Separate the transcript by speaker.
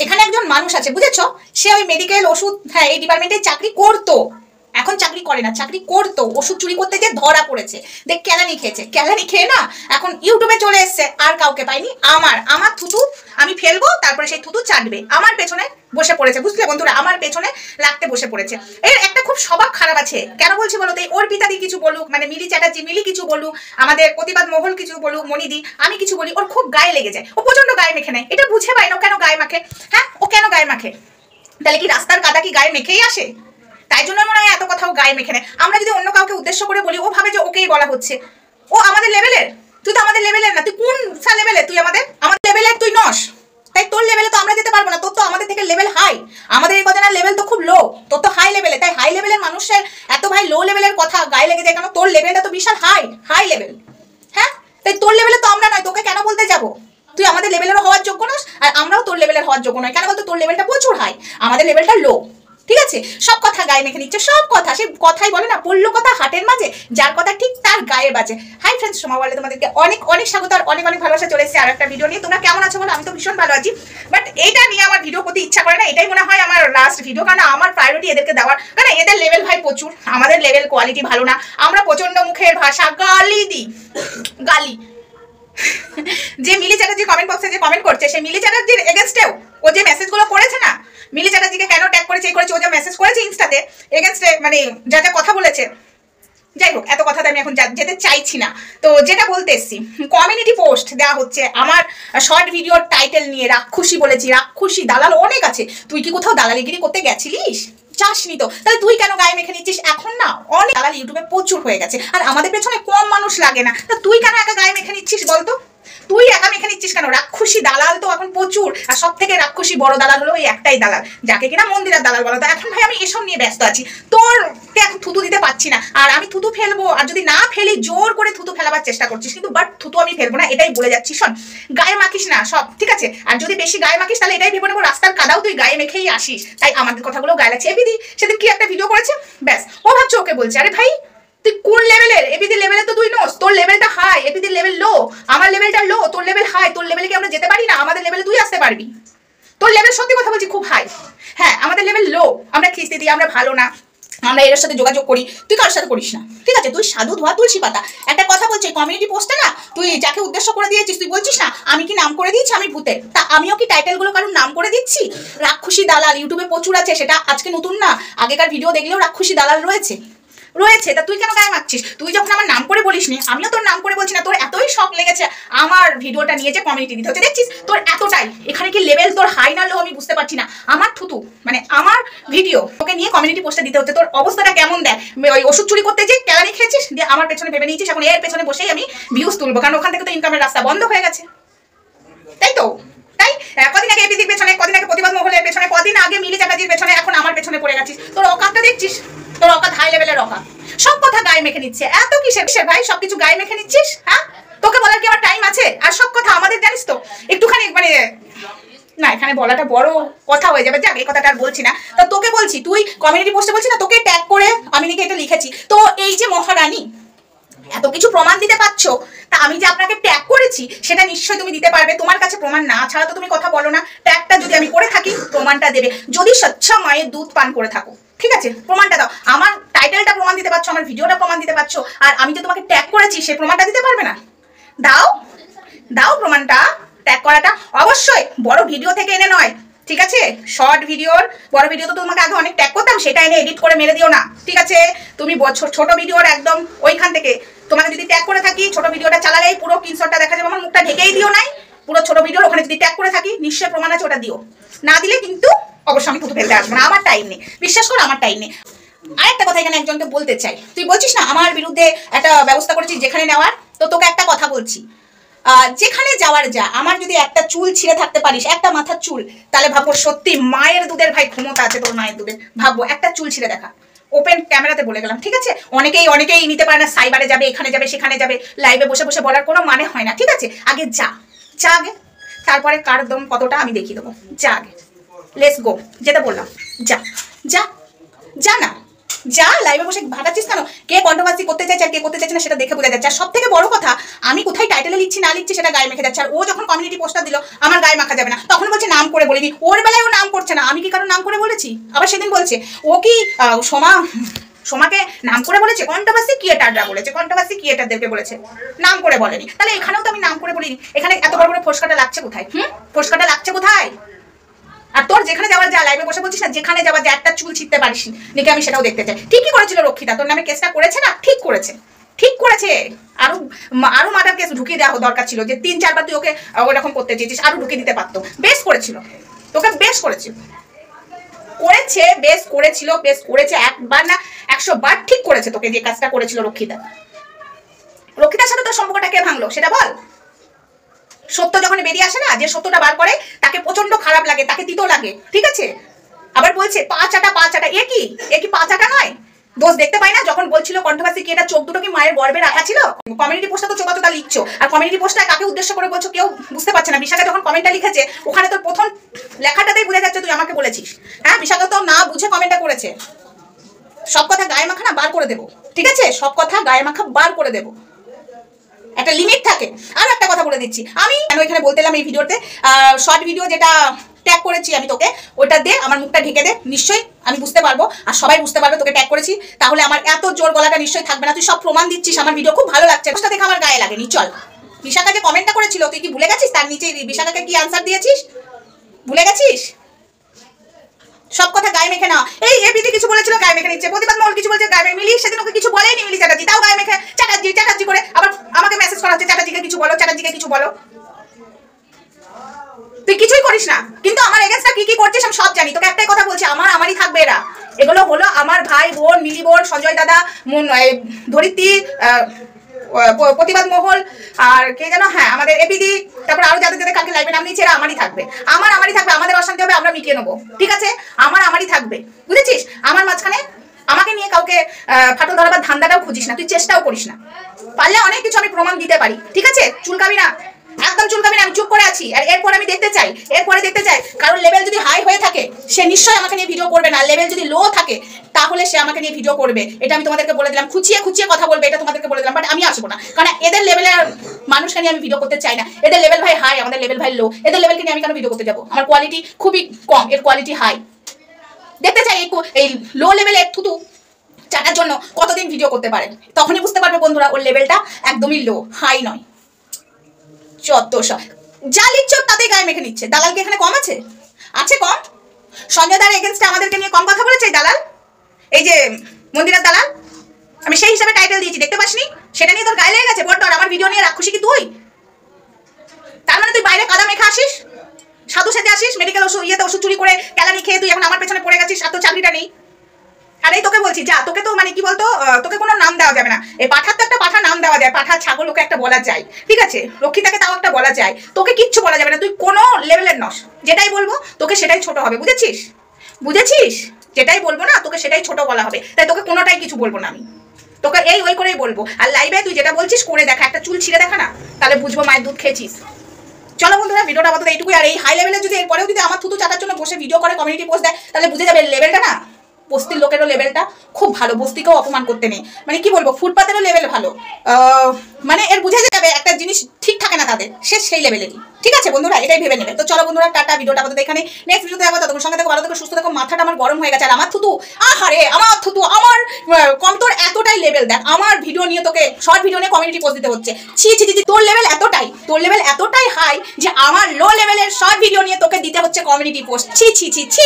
Speaker 1: এখানে একজন মানুষ আছে, বুঝেছো? সে ওই মেডিকেল ওষুধ, হ্যাঁ, এই ডিপার্টমেন্টে চাকরি করতো, এখন চাকরি করে না, চাকরি করতো, ওষুধ চুরি করতে যে ধরা পড়েছে, দেখ কেলানি খেয়েছে, কেলানি খেয়ে না এখন ইউটিউবে চলে এসছে, আর কাউকে পাইনি, আমার থুতু আমি ফেলবো, তারপরে সেই থুতু চাটবে, আমার পেছনে বসে পড়েছে, বুঝলে বন্ধুরা, আমার পেছনে লাগতে বসে পড়েছে। এর একটা খুব স্বভাব খারাপ আছে, কেন বলছি বলো তো? ওর পিতাদি কিছু বলুক, মানে মিলি চ্যাটার্জি মিলি কিছু বলুক, আমাদের প্রতিবাদ মহল কিছু বলুক, মনিদি আমি কিছু বলি, ওর খুব গায়ে লেগে যায়, ও প্রচন্ড গায়ে মেখে নেয়। এটা বুঝে পাই না ও কেন গায়ে মাখে। হ্যাঁ, ও কেন গায়ে মাখে? তাহলে কি রাস্তার কাদা কি গায়ে মেখেই আসে? তাই জন্য মনে হয় এত কথাও গায়ে মেখে নেয়। আমরা যদি অন্য কাউকে উদ্দেশ্য করে বলি, ও ভাবে যে ওকেই বলা হচ্ছে। ও আমাদের লেভেলের, তুই তো আমাদের লেভেলের না, তুই কোন লেভেলে? তুই আমাদের লেভেলের তুই নস, তাই তোর লেভেলে তো আমরা যেতে পারবো না, তোর তো আমাদের থেকে লেভেল হাই, আমাদের এই কজনের লেভেল তো খুব লো, তোর তো হাই লেভেলে, তাই হাই লেভেলের মানুষের এত ভাই লো লেভেলের কথা গায়ে লেগে যায় কেন? তোর লেভেলটা তো বিশাল হাই লেভেল, হ্যাঁ, তাই তোর লেভেলে তো আমরা নয়, তোকে কেন বলতে যাবো? তুই আমাদের লেভেলেরও হওয়ার যোগ্য নস, আর আমরাও তোর লেভেলের হওয়ার যোগ্য নয়। কেন বলতো? তোর লেভেলটা প্রচুর হাই, আমাদের লেভেলটা লো, ঠিক আছে? সব কথা গায়ে মেখে নিচ্ছে, সব কথা, সে কথাই বলে না, পড়লো কথা হাটের মাঝে, যার কথা ঠিক তার গায়ে বাজে। হাই ফ্রেন্ডস, সোমা ওয়ার্ল্ডে তোমাদেরকে অনেক অনেক স্বাগত আর অনেক অনেক ভালোবাসা। চলে এসেছে আর একটা ভিডিও নিয়ে। তোমরা কেমন আছো বলো? আমি তো ভীষণ ভালো আছি, বাট এটা নিয়ে আমার ভিডিও করতে ইচ্ছা করে না, এটাই মনে হয় আমার লাস্ট ভিডিও, কারণ আমার প্রায়োরিটি এদেরকে দেওয়ার, কারণ এদের লেভেল ভাই প্রচুর, আমাদের লেভেল কোয়ালিটি ভালো না, আমরা প্রচন্ড মুখের ভাষা গালি দিই, গালি। যে মিলি চ্যাটার্জি কমেন্ট বক্সে যে কমেন্ট করছে, সেই মিলি চ্যাটার্জির এগেনস্টেও ও যে মেসেজগুলো করেছে না, মিলি চ্যাটার্জিকে কেন ট্যাগ করেছে, এই করেছে, ও যে মেসেজ করেছে ইনস্টাতে এগেনস্টে, মানে যা যা কথা বলেছে, যাই হোক এত কথাতে আমি এখন যেতে চাইছি না। তো যেটা বলতে এসছি, কমিউনিটি পোস্ট দেওয়া হচ্ছে আমার শর্ট ভিডিওর টাইটেল নিয়ে, রাক্ষুসী বলেছি, রাক্ষুসী দালাল অনেক আছে, তুই কি কোথাও দালালিগিরি করতে গেছিলিস? চাসনি তো, তাহলে তুই কেন গায়ে মেখে নিচ্ছিস? এখন না অনেক দালাল ইউটিউবে প্রচুর হয়ে গেছে, আর আমাদের পেছনে কম মানুষ লাগে না, তা তুই কেন একা গায়ে মেখে নিচ্ছিস বলতো? তুই একা মেখে নিচ্ছিস কেন? রাক্ষুসী দালাল তো এখন প্রচুর, আর সব থেকে রাক্ষুসী বড় দালাল হলো ওই একটাই দালাল, যাকে কিনা মন্দিরের দালাল বলো। তো এখন ভাই আমি এসব নিয়ে ব্যস্ত আছি, তোরকে এখন থুতু দিতে পারছি না, আর আমি থুতু ফেলবো, আর যদি না ফেলি জোর করে থুতু ফেলাবার চেষ্টা করছিস, কিন্তু বাট থুতু আমি ফেলবো না, এটাই বলে যাচ্ছি। শোন, গায়ে মাখিস না সব, ঠিক আছে? আর যদি বেশি গায়ে মাখিস তাহলে এটাই ভেবে নেবো রাস্তার কাদাও তুই গায়ে মেখেই আসিস, তাই আমাদের কথাগুলো গায়ে লাগছে। এবিদি সেদিন কি একটা ভিডিও করেছে, ব্যাস ও ভাবছে ওকে বলছে, আরে ভাই তুই কোন লেভেলের? এবিদি লেভেলে তো তুই নোস, তোর লেভেলটা হাই, এবিদি লেভেল লো, আমার লেভেলটা লো, তোর লেভেল হাই, তোর লেভেলে কি আমরা যেতে পারি না? আমাদের লেভেলে তুই আসতে পারবি, তোর লেভেল সত্যি কথা বলছি খুব হাই, হ্যাঁ আমাদের লেভেল লো, আমরা খিস্তি দিই, আমরা ভালো না, আমরা এর সাথে যোগাযোগ করি, তুই কারোর সাথে করিস না, ঠিক আছে? তুই সাধু ধোয়া তুলসী পাতা। একটা কথা বলছি, কমিউনিটি পোস্টে না তুই যাকে উদ্দেশ্য করে দিয়েছিস, তুই বলছিস না আমি কি নাম করে দিয়েছি আমি ভূতের, তা আমিও কি টাইটেলগুলো কারোর নাম করে দিচ্ছি? রাক্ষুসী দালাল ইউটিউবে প্রচুর আছে, সেটা আজকে নতুন না, আগেকার ভিডিও দেখলেও রাক্ষুসী দালাল রয়েছে, তা তুই কেন গায়ে মাখছিস? তুই যখন আমার নাম করে বলিস নি, আমিও তোর নাম করে বলছি না, তোর এতই শখ লেগেছে আমার ভিডিওটা নিয়ে যে কমিউনিটি দিতে হচ্ছে, দেখছিস তোর এতটাই, এখানে কি লেভেল তোর হাই না লো আমি বুঝতে পারছি না। আমার থুতু মানে আমার ভিডিও তোকে নিয়ে কমিউনিটি পোস্টে দিতে হচ্ছে, তোর অবস্থাটা কেমন দেখ, ওই ওষুধ চুরি করতে যে কেলানি খেয়েছিস, দিয়ে আমার পেছনে ভেবে নিয়েছিস এখন এর পেছনে বসেই আমি ভিউজ তুলবো, কারণ ওখান থেকে তো ইনকামের রাস্তা বন্ধ হয়ে গেছে, তাই তো? তাই কদিন আগে এবিদির পেছনে, কদিন আগে প্রতিবাদ মহলের পেছনে, কদিন আগে মিলি চ্যাটার্জির পেছনে, এখন আমার পেছনে পড়ে গেছিস। তোর অকাতটা দেখছিস, তোর অকাত হাই লেভেলের অকাত, সব কথা গায়ে মেখে নিচ্ছে, এত কিসের ভাই সবকিছু গায়ে মেখে নিচ্ছিস? হ্যাঁ, তোকে বলার কি আমার টাইম আছে? আর সব কথা আমাদের জানিস তো, একটুখানি মানে না এখানে বলাটা বড় কথা হয়ে যাবে, যাক এই কথাটা আর বলছি না। তা তোকে বলছি, তুই কমিউনিটি পোস্টে বলছি না তোকে ট্যাগ করে আমি নাকি এটা লিখেছি, তো এই যে মহারানী এত কিছু প্রমাণ দিতে পারছো, তা আমি যে আপনাকে ট্যাগ করেছি সেটা নিশ্চয়ই তুমি দিতে পারবে, তোমার কাছে প্রমাণ না ছাড়া তো তুমি কথা বলো না। ট্যাগটা যদি আমি করে থাকি প্রমাণটা দেবে, যদি স্বচ্ছ মায়ের দুধ পান করে থাকো, ঠিক আছে? প্রমাণটা দাও, আমার টাইটেলটা প্রমাণ দিতে পারছো, আমার ভিডিওটা প্রমাণ দিতে পারছো, আর আমি যে তোমাকে ট্যাগ করেছি সেই প্রমাণটা দিতে পারবে না? দাও প্রমাণটা, ট্যাগ করাটা অবশ্যই বড় ভিডিও থেকে এনে নয়, ঠিক আছে? শর্ট ভিডিওর, বড় ভিডিও তো তোমাকে আগে অনেক ট্যাগ করতাম, সেটা এনে এডিট করে মেরে দিও না, ঠিক আছে? তুমি ছোট ভিডিওর একদম ওইখান থেকে তোমাকে যদি ট্যাগ করে থাকি, ছোট ভিডিওটা চালালেই পুরো স্ক্রিনশটটা দেখা যাবে, আমার মুখটা ঢেকেই দিও নাই, পুরো ছোট ভিডিওর ওখানে যদি ট্যাগ করে থাকি নিশ্চয়ই প্রমাণ আছে, ওটা দিও, না দিলে কিন্তু অবশ্যই আমি থুতু ফেলতে আসবো না, আমার টাইম নেই, বিশ্বাস করো আমার টাইম নেই। আরেকটা কথা এখানে একজনকে বলতে চাই, তুই বলছিস না আমার বিরুদ্ধে একটা ব্যবস্থা করেছিস যেখানে নেওয়ার, তো তোকে একটা কথা বলছি, যেখানে যাওয়ার যা, আমার যদি একটা চুল ছিঁড়ে থাকতে পারিস, একটা মাথার চুল, তাহলে ভাবো সত্যি মায়ের দুধের ভাই ক্ষমতা আছে তোর, মায়ের দুধের, ভাববো একটা চুল ছিঁড়ে দেখা, ওপেন ক্যামেরাতে বলে গেলাম, ঠিক আছে? অনেকেই নিতে পারে না, সাইবারে যাবে, এখানে যাবে সেখানে যাবে, লাইভে বসে বসে বলার কোনো মানে হয় না, ঠিক আছে? আগে যা আগে, তারপরে কার দম কতটা আমি দেখিয়ে দেবো, যা আগে, লেটস গো, যেটা বললাম, যা না যা লাইভে বসে ভাটাচ্ছিস কেন? কে কন্ট্রোভার্সি করতে চাইছে আর কে করতে চাইছে না সেটা দেখে বোঝা যাচ্ছে। আর সব থেকে বড় কথা, আমি কোথায় টাইটেলে লিখছি না লিখছি সেটা গায়ে মেখে যাচ্ছে। আর ও যখন কমিউনিটি পোস্টটা দিল আমার গায়ে মাখা যাবে না, তখন বলছে নাম করে বলিনি। ওর বেলায় ও নাম করছে না, আমি কি কারো নাম করে বলেছি? আবার সেদিন বলছে ও কি সোমাকে নাম করে বলেছে, কন্ট্রোভার্সি ক্রিয়েটাররা বলেছে, কন্ট্রোভার্সি ক্রিয়েটারদেরকে বলেছে, নাম করে বলেনি। তাহলে এখানেও তো আমি নাম করে বলিনি। এখানে এত বড় বড় ফোসকাটা লাগছে কোথায়? ফোসকাটা লাগছে কোথায়? আর তোর যেখানে যাওয়ার যা, লাইভে বসে বলছিস না যেখানে যাওয়ার যা, একটা চুল ছিঁড়তে পারিস নাকি? আমি সেটাও দেখতে চাই। ঠিকই করেছিল রক্ষিতা, তোর নামে কেসটা করেছে না, ঠিক করেছে, ঠিক করেছে। আরো মার্ডার কেস ঢুকিয়ে দেওয়া দরকার ছিল, যে 3-4 বার তুই ওকে ওরকম করতে চেয়েছিস, আরো ঢুকিয়ে দিতে পারতো। বেশ করেছিল, তোকে বেশ করেছিল, বেশ করেছিল, বেশ করেছে। একবার না 100 বার ঠিক করেছে তোকে, যে কাজটা করেছিল রক্ষিতা। রক্ষিতার সাথে তোর সম্পর্কটা কে ভাঙলো সেটা বল। সত্য যখন বেরিয়ে আসে না, যে সত্যটা বার করে তাকে প্রচন্ড খারাপ লাগে, তাকে তিতো লাগে, ঠিক আছে? আবার বলছে পা চাটা। এ কি পা চাটা নয়? দোষ দেখতে পাই না? যখন বলছিল কন্ট্রোভার্সি কি, এটা চোখ দুটো কি মায়ের গর্বে রাখা ছিল? কমিউনিটি পোস্টটা তো চোখা লিখছো, আর কমিউনিটি পোস্টটা কাকে উদ্দেশ্য করে বলছো কেউ বুঝতে পারছে না। বিশাখা যখন কমেন্টটা লিখেছে, ওখানে তোর প্রথম লেখাটাতেই বোঝা যাচ্ছে তুই আমাকে বলেছিস। হ্যাঁ, বিশাখা তো না বুঝে কমেন্টটা করেছে। সব কথা গায়ে মাখা না বার করে দেবো, ঠিক আছে? সব কথা গায়ে মাখা বার করে দেবো, একটা লিমিট থাকে। আর একটা কথা বলে দিচ্ছি, আমি এখানে বলতে এলাম এই ভিডিওতে, শর্ট ভিডিও যেটা ট্যাগ করেছি আমি তোকে, ওটা দে, আমার মুখটা ঢেকে দে, নিশ্চয়ই আমি বুঝতে পারবো আর সবাই বুঝতে পারবে তোকে ট্যাগ করেছি। তাহলে আমার এত জোর গলাটা নিশ্চয়ই থাকবে না। তুই সব প্রমাণ দিচ্ছিস, আমার ভিডিও খুব ভালো লাগছে, সেটা দেখে আমার গায়ে লাগেনি। চল, বিশাখা যে কমেন্টটা করেছিল তুই কি ভুলে গেছিস? তার নিচে বিশাখাকে কি আনসার দিয়েছিস? ভুলে গেছিস? সব কথা গায়ে মেখে না। এই এবিতে কিছু বলেছিল গায়ে মেখে নিচ্ছে, প্রতিবাদ মহল কিছু বলছে গায়ে মেখে, মিলি সেদিন ওকে কিছু বলেনি, মিলি চ্যাটার্জি তাও গায়ে মেখে চ্যাটার্জি করে আবার আমাকে মেসেজ করা হচ্ছে চ্যাটার্জিকে কিছু বলো। তুই কিছুই করিস না, কিন্তু আমার এগেন্স্টটা কি করছিস আমি সব জানি। তোকে একটাই কথা বলছি, আমারই থাকবে এরা। এগুলো হলো আমার ভাই বোন, মিলি বোন, সঞ্জয় দাদা, ধরিত্রী, প্রতিবাদ মহল, আর কে যেন, হ্যাঁ আমাদের এপিডি, তারপর আরো যাদের কালকে লাইভে নাম নিয়েছে এরা আমারই থাকবে। আমারই থাকবে। আমাদের অশান্তি হবে আমরা মিটিয়ে নেবো, ঠিক আছে? আমারই থাকবে, বুঝেছিস? আমার মাঝখানে আমাকে নিয়ে কাউকে ফাটল ধরাবার ধান্দাটাও খুঁজিস না, তুই চেষ্টাও করিস না। পারলে অনেক কিছু আমি প্রমাণ দিতে পারি, ঠিক আছে? চুলকাবি না, একদম চুলকাবি না, আমি চুপ করে আছি। আর এরপরে আমি দেখতে চাই, কারণ লেভেল যদি হাই হয়ে থাকে সে নিশ্চয়ই আমাকে নিয়ে ভিডিও করবে না। লেভেল যদি লো থাকে তাহলে সে আমাকে নিয়ে ভিডিও করবে, এটা আমি তোমাদেরকে বলে দিলাম। খুঁচিয়ে কথা বলবে, এটা তোমাদেরকে বলে দিলাম। বাট আমি আসবো না, কারণ এদের লেভেলের মানুষকে নিয়ে আমি ভিডিও করতে চাই না। এদের লেভেল ভাই হাই, আমাদের লেভেল ভাই লো। এদের লেভেলকে নিয়ে আমি কেন ভিডিও করতে যাবো? আমার কোয়ালিটি খুবই কম, এর কোয়ালিটি হাই। দেখতে চাই এই লো লেভেলের থুতু চাটার জন্য কতদিন ভিডিও করতে পারে, তখনই বুঝতে পারবে বন্ধুরা ওর লেভেলটা একদমই লো, হাই নয়। যা লিখছো তাতেই গায়ে মেখে নিচ্ছে। দালাল কি এখানে কম আছে? কম? সঞ্জয় দার এগেনস্টে আমাদেরকে নিয়ে কম কথা বলেছে দালাল, এই যে মন্দিরের দালাল, আমি সেই হিসাবে টাইটেল দিয়েছি, দেখতে পাসনি? সেটা নিয়ে তোর গায়ে লেগে গেছে বড়। আমার ভিডিও নিয়ে রাক্ষসী কি তুই? তার মানে তুই বাইরে কাদা মেখে আসিস, সাধু সেজে আসিস, মেডিকেল ওষুধ চুরি করে কেলানি খেয়ে তুই এখন আমার পেছনে পড়ে গেছিস, আর তোর চাকরিটা নেই। আর এই তোকে বলছি, যা, তোকে তো মানে কি বলতো, তোকে কোনো নাম দেওয়া যাবে না। এই পাঠার তো একটা পাঠা নাম দেওয়া যায়, পাঠা ছাগল ওকে একটা বলা যায়, ঠিক আছে? রক্ষিতাকে তাও একটা বলা যায়, তোকে কিচ্ছু বলা যাবে না। তুই কোনো লেভেলের নস, যেটাই বলবো তোকে সেটাই ছোট হবে, বুঝেছিস? যেটাই বলবো না তোকে সেটাই ছোট বলা হবে, তাই তোকে কোনোটাই কিছু বলবো না আমি, তোকে ওই করেই বলবো। আর লাইভে তুই যেটা বলছিস করে দেখা, একটা চুল ছিঁড়ে দেখা না, তাহলে বুঝবো মায়ের দুধ খেয়েছিস। চলো বন্ধুরা, ভিডিওটা আপাতত এইটুকুই। আর এই হাই লেভেলে যদি এরপরেও যদি আমার থুতু চাটার জন্য বসে ভিডিও করে কমিউনিটি পোস্ট দেয়, তাহলে বুঝে যাবে লেভেলটা না, বস্তির লোকেরও লেভেলটা খুব ভালো, বস্তিকেও অপমান করতে নেই। মানে কি বলবো, ফুটপাতেরও লেভেল ভালো। মানে এর বুঝে যাবে একটা জিনিস ঠিক থাকে না তাদের, সেই লেভেলেরই, ঠিক আছে বন্ধুরা? এটাই ভেবে নেবে। তো চলো বন্ধুরা, টাটা। ভিডিওটা আপাতত এখানে, নেক্সট ভিডিওতে দেখো। ততক্ষণ সঙ্গে দেখো, ভালো থেকো, সুস্থ থেকো। মাথাটা আমার গরম হয়ে গেছে। আর আমার থুতু, আমার কম, তোর এতটাই লেভেল দেখ, আমার ভিডিও নিয়ে তোকে শর্ট ভিডিও নিয়ে কমিউনিটি পোস্ট দিতে হচ্ছে। ছি, তোর লেভেল এতটাই হাই যে আমার লো লেভেলের শর্ট ভিডিও নিয়ে তোকে দিতে হচ্ছে কমিউনিটি পোস্ট। ছি।